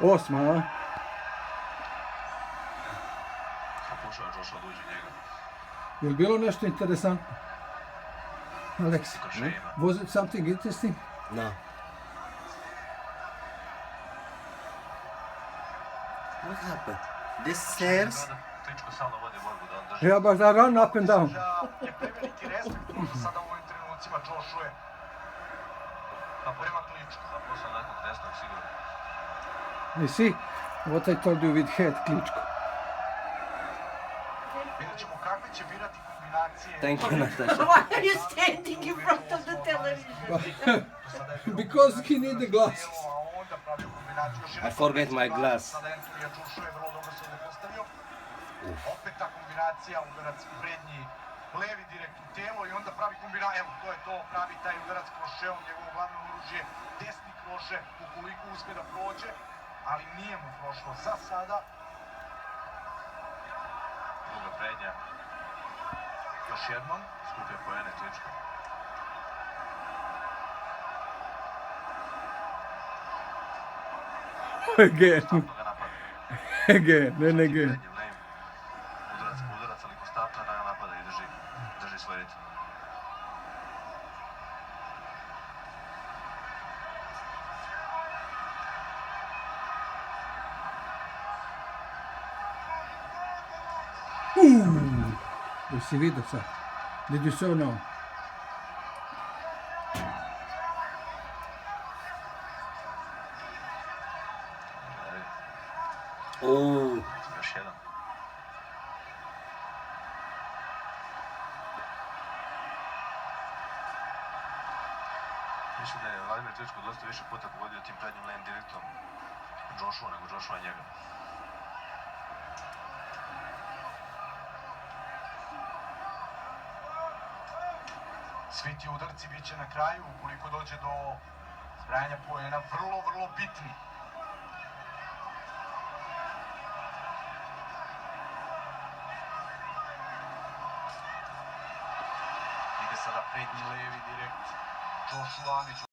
8, a? Pokušao je Joshua da uđe njega. Je li bilo nešto interesantno? Alex, Košeima. was it something interesting? No. What happened? This stairs? Kličko stalno vodi borbu da on drži. Ja baš da run up and down. Je preveliki respekt možda sada u ovim trenucima Joshua prema Kličku. Da posle nekog desnog sigurno. You see what I told you with head, Kličko. Vidjet ćemo kakve će birati kombinacije. Thank you, Natasha. Why are you standing in front of the television? Because he need the glasses. A onda pravio kombinaciju još jedan I forget my glass. Sada Antonija Joshua je vrlo dobro se ovdje postavio. Opet ta kombinacija, udarac prednji, levi direkt u telo i onda pravi kombinaciju. Evo, to je to, pravi taj udarac krošeom, njegovo glavno oružje, desni kroše, ukoliko uspe da prođe, ali nije mu prošlo za sada. Druga prednja. Još jednom. Skuplja pojene Kličko. Again, Stalno ga napada. again, and again. Prednjim levim. Udarac po udarac, ali konstantno da ga napada i drži svoj ritam. Jesi vidio sad? Did you saw now? Oh, Još jedan. Mislim da je Vladimir Kličko dosta više puta pogodio tim prednjim lane direktom Joshua nego Joshua njega. Svi ti udarci bit će na kraju, ukoliko dođe do zbrajanja poena, vrlo bitni. Ide sada prednji levi direkt Joshua,